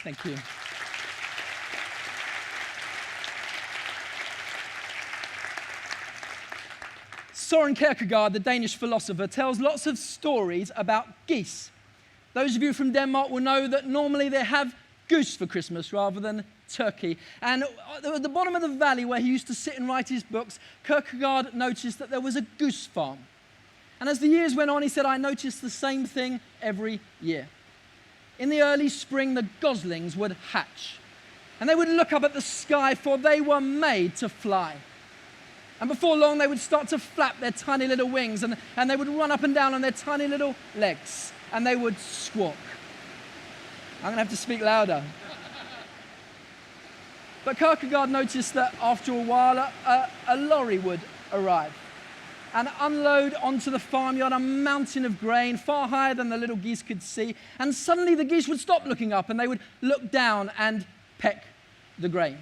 Thank you. Søren Kierkegaard, the Danish philosopher, tells lots of stories about geese. Those of you from Denmark will know that normally they have goose for Christmas rather than turkey. And at the bottom of the valley where he used to sit and write his books, Kierkegaard noticed that there was a goose farm. And as the years went on, he said, I noticed the same thing every year. In the early spring, the goslings would hatch. And they would look up at the sky, for they were made to fly. And before long, they would start to flap their tiny little wings, and they would run up and down on their tiny little legs, and they would squawk. I'm going to have to speak louder. But Kierkegaard noticed that after a while, a lorry would arrive and unload onto the farmyard a mountain of grain far higher than the little geese could see. And suddenly the geese would stop looking up and they would look down and peck the grain.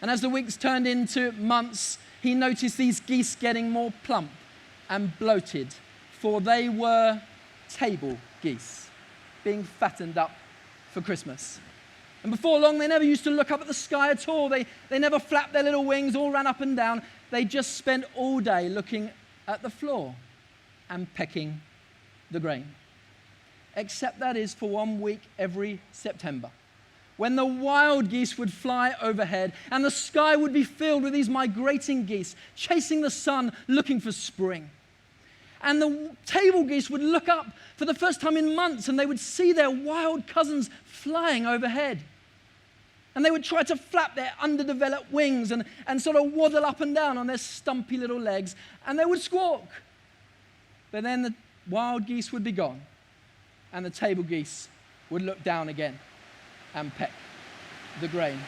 And as the weeks turned into months, he noticed these geese getting more plump and bloated, for they were table geese, being fattened up for Christmas. And before long, they never used to look up at the sky at all. They never flapped their little wings or ran up and down. They just spent all day looking at the floor and pecking the grain. Except that is for 1 week every September, when the wild geese would fly overhead and the sky would be filled with these migrating geese, chasing the sun, looking for spring. And the table geese would look up for the first time in months and they would see their wild cousins flying overhead. And they would try to flap their underdeveloped wings and sort of waddle up and down on their stumpy little legs, and they would squawk. But then the wild geese would be gone, and the table geese would look down again and peck the grain.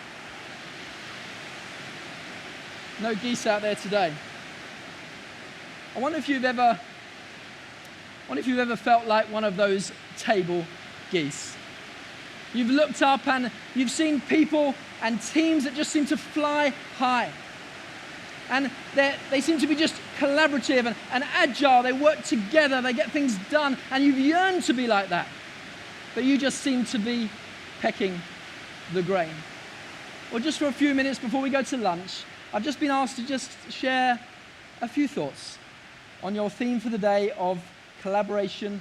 No geese out there today. I wonder if you've ever felt like one of those table geese. You've looked up and you've seen people and teams that just seem to fly high. And they seem to be just collaborative and agile. They work together, they get things done, and you've yearned to be like that. But you just seem to be pecking the grain. Well, just for a few minutes before we go to lunch, I've just been asked to just share a few thoughts on your theme for the day of collaboration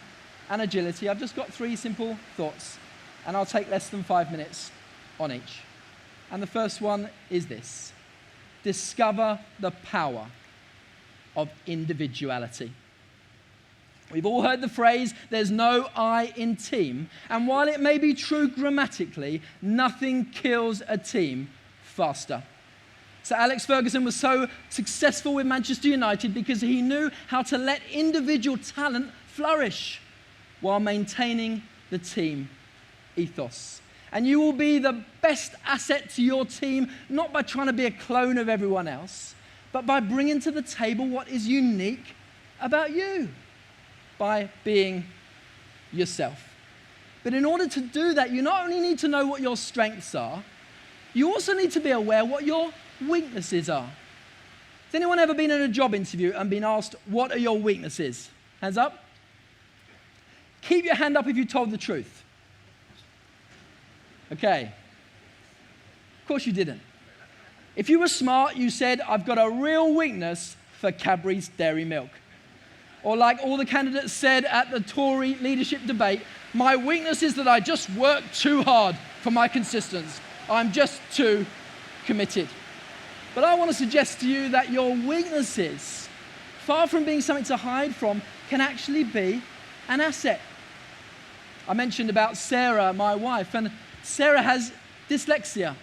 and agility. I've just got 3 simple thoughts, and I'll take less than 5 minutes on each. And the first one is this: discover the power of individuality. We've all heard the phrase, there's no I in team. And while it may be true grammatically, nothing kills a team faster. So Alex Ferguson was so successful with Manchester United because he knew how to let individual talent flourish while maintaining the team ethos. And you will be the best asset to your team, not by trying to be a clone of everyone else, but by bringing to the table what is unique about you, by being yourself. But in order to do that, you not only need to know what your strengths are, you also need to be aware what your weaknesses are. Has anyone ever been in a job interview and been asked, what are your weaknesses? Hands up. Keep your hand up if you told the truth. Okay. Of course you didn't. If you were smart, you said, I've got a real weakness for Cadbury's dairy milk. Or like all the candidates said at the Tory leadership debate, my weakness is that I just work too hard for my consistency. I'm just too committed. But I want to suggest to you that your weaknesses, far from being something to hide from, can actually be an asset. I mentioned about Sarah, my wife, and Sarah has dyslexia.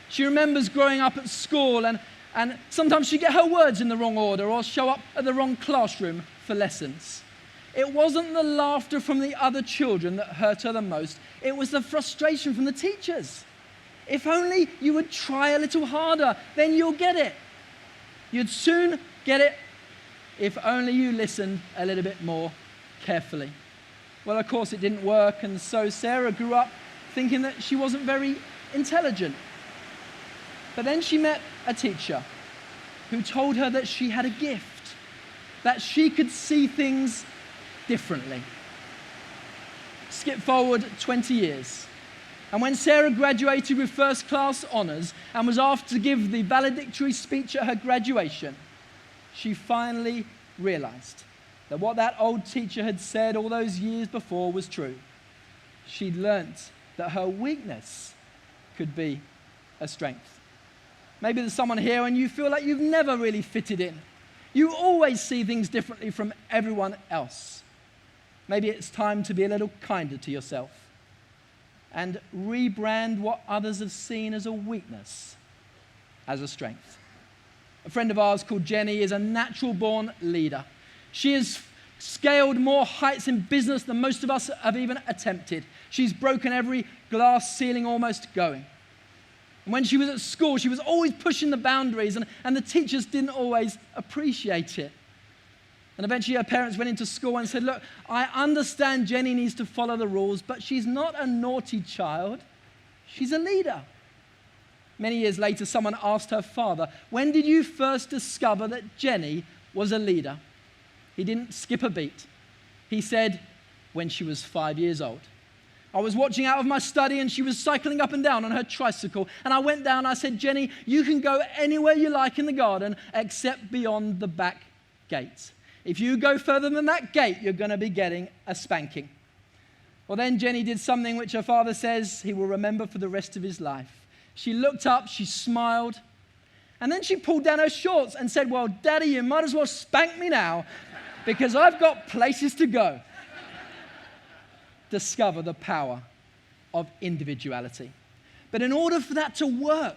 She remembers growing up at school and sometimes she'd get her words in the wrong order or show up at the wrong classroom for lessons. It wasn't the laughter from the other children that hurt her the most. It was the frustration from the teachers. If only you would try a little harder, then you'll get it. You'd soon get it if only you listened a little bit more carefully. Well, of course, it didn't work, and so Sarah grew up thinking that she wasn't very intelligent. But then she met a teacher who told her that she had a gift, that she could see things differently. Skip forward 20 years. And when Sarah graduated with first-class honors and was asked to give the valedictory speech at her graduation, she finally realized that what that old teacher had said all those years before was true. She'd learnt that her weakness could be a strength. Maybe there's someone here and you feel like you've never really fitted in. You always see things differently from everyone else. Maybe it's time to be a little kinder to yourself and rebrand what others have seen as a weakness as a strength. A friend of ours called Jenny is a natural-born leader. She has scaled more heights in business than most of us have even attempted. She's broken every glass ceiling almost going. And when she was at school, she was always pushing the boundaries, and the teachers didn't always appreciate it. And eventually her parents went into school and said, look, I understand Jenny needs to follow the rules, but she's not a naughty child. She's a leader. Many years later, someone asked her father, when did you first discover that Jenny was a leader? He didn't skip a beat. He said, when she was 5 years old. I was watching out of my study and she was cycling up and down on her tricycle. And I went down and I said, Jenny, you can go anywhere you like in the garden except beyond the back gate. If you go further than that gate, you're going to be getting a spanking. Well, then Jenny did something which her father says he will remember for the rest of his life. She looked up, she smiled, and then she pulled down her shorts and said, well, Daddy, you might as well spank me now because I've got places to go. Discover the power of individuality. But in order for that to work,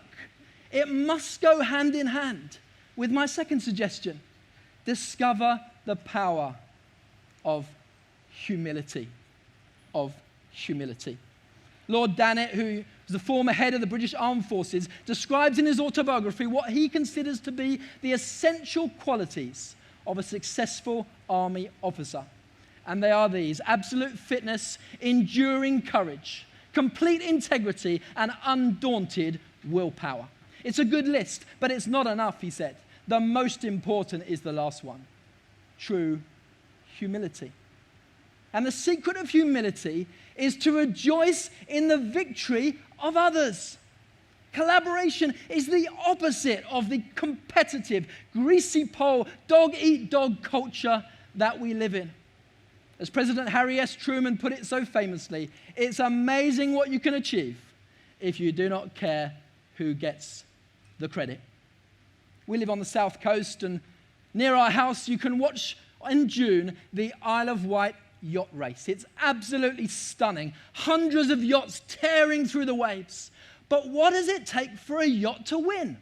it must go hand in hand with my second suggestion. Discover the power of humility. Lord Dannett, who was the former head of the British Armed Forces, describes in his autobiography what he considers to be the essential qualities of a successful army officer. And they are these: absolute fitness, enduring courage, complete integrity, and undaunted willpower. It's a good list, but it's not enough, he said. The most important is the last one: true humility. And the secret of humility is to rejoice in the victory of others. Collaboration is the opposite of the competitive, greasy pole, dog-eat-dog culture that we live in. As President Harry S. Truman put it so famously, it's amazing what you can achieve if you do not care who gets the credit. We live on the south coast, and near our house you can watch in June the Isle of Wight yacht race. It's absolutely stunning. Hundreds of yachts tearing through the waves. But what does it take for a yacht to win?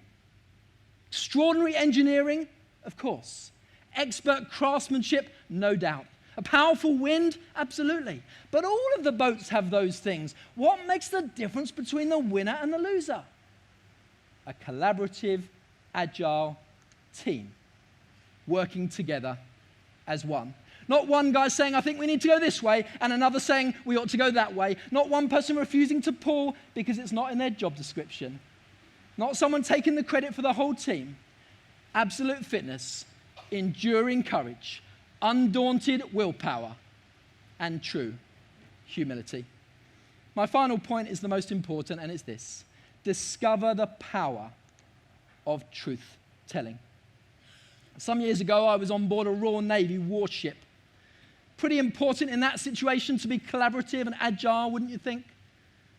Extraordinary engineering? Of course. Expert craftsmanship? No doubt. A powerful wind? Absolutely. But all of the boats have those things. What makes the difference between the winner and the loser? A collaborative, agile team working together as one. Not one guy saying, I think we need to go this way, and another saying we ought to go that way. Not one person refusing to pull because it's not in their job description. Not someone taking the credit for the whole team. Absolute fitness, enduring courage, undaunted willpower, and true humility. My final point is the most important, and it's this: discover the power of truth-telling. Some years ago, I was on board a Royal Navy warship. Pretty important in that situation to be collaborative and agile, wouldn't you think?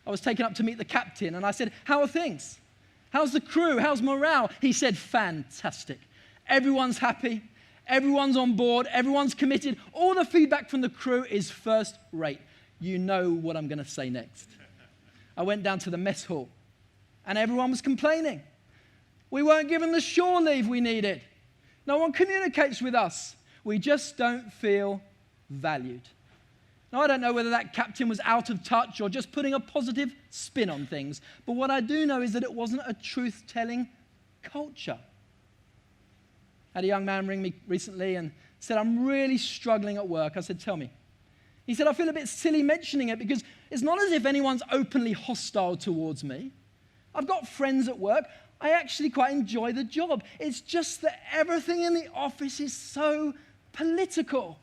I was taken up to meet the captain, and I said, how are things? How's the crew? How's morale? He said, fantastic. Everyone's happy. Everyone's on board. Everyone's committed. All the feedback from the crew is first rate. You know what I'm going to say next. I went down to the mess hall, and everyone was complaining. We weren't given the shore leave we needed. No one communicates with us. We just don't feel valued. Now, I don't know whether that captain was out of touch or just putting a positive spin on things, but what I do know is that it wasn't a truth-telling culture. I had a young man ring me recently and said, I'm really struggling at work. I said, tell me. He said, I feel a bit silly mentioning it because it's not as if anyone's openly hostile towards me. I've got friends at work. I actually quite enjoy the job. It's just that everything in the office is so political.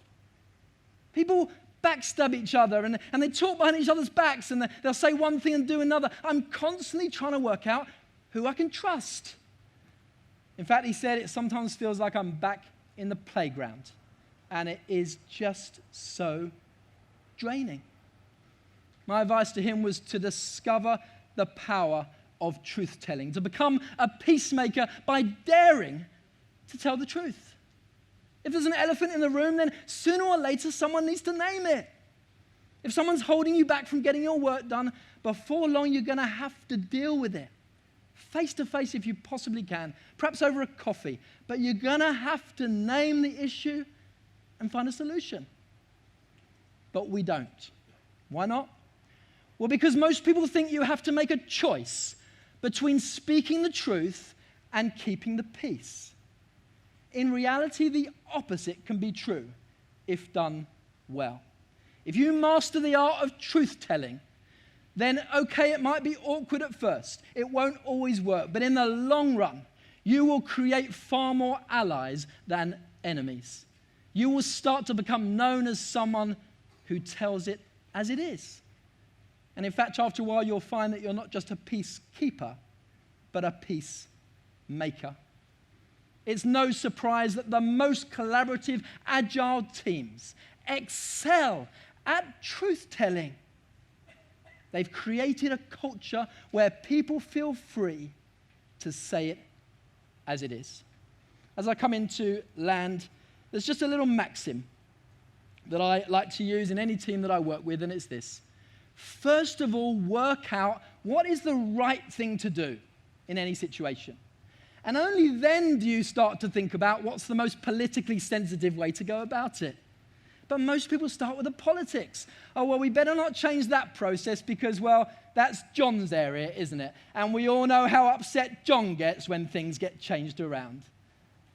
People backstab each other, and they talk behind each other's backs, and they'll say one thing and do another. I'm constantly trying to work out who I can trust. In fact, he said it sometimes feels like I'm back in the playground, and it is just so draining. My advice to him was to discover the power of truth-telling, to become a peacemaker by daring to tell the truth. If there's an elephant in the room, then sooner or later someone needs to name it. If someone's holding you back from getting your work done, before long you're going to have to deal with it. Face to face if you possibly can, perhaps over a coffee, but you're going to have to name the issue and find a solution. But we don't. Why not? Well, because most people think you have to make a choice between speaking the truth and keeping the peace. In reality, the opposite can be true if done well. If you master the art of truth-telling, then okay, it might be awkward at first. It won't always work. But in the long run, you will create far more allies than enemies. You will start to become known as someone who tells it as it is. And in fact, after a while, you'll find that you're not just a peacekeeper, but a peacemaker. It's no surprise that the most collaborative, agile teams excel at truth-telling. They've created a culture where people feel free to say it as it is. As I come into land, there's just a little maxim that I like to use in any team that I work with, and it's this. First of all, work out what is the right thing to do in any situation. And only then do you start to think about what's the most politically sensitive way to go about it. But most people start with the politics. Oh, well, we better not change that process because, well, that's John's area, isn't it? And we all know how upset John gets when things get changed around.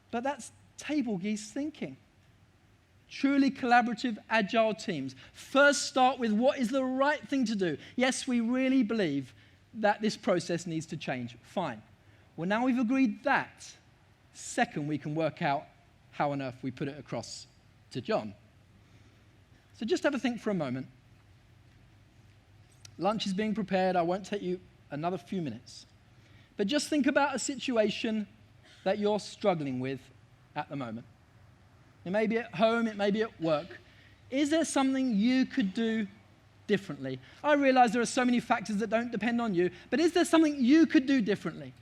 But that's table geese thinking. Truly collaborative, agile teams first start with what is the right thing to do. Yes, we really believe that this process needs to change. Fine. Well, now we've agreed that. Second, we can work out how on earth we put it across to John. So just have a think for a moment. Lunch is being prepared. I won't take you another few minutes. But just think about a situation that you're struggling with at the moment. It may be at home, it may be at work. Is there something you could do differently? I realize there are so many factors that don't depend on you, but is there something you could do differently?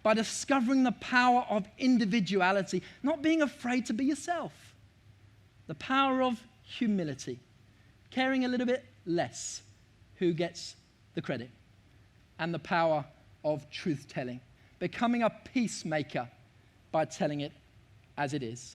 By discovering the power of individuality, not being afraid to be yourself. The power of humility, caring a little bit less who gets the credit, and the power of truth-telling, becoming a peacemaker by telling it as it is.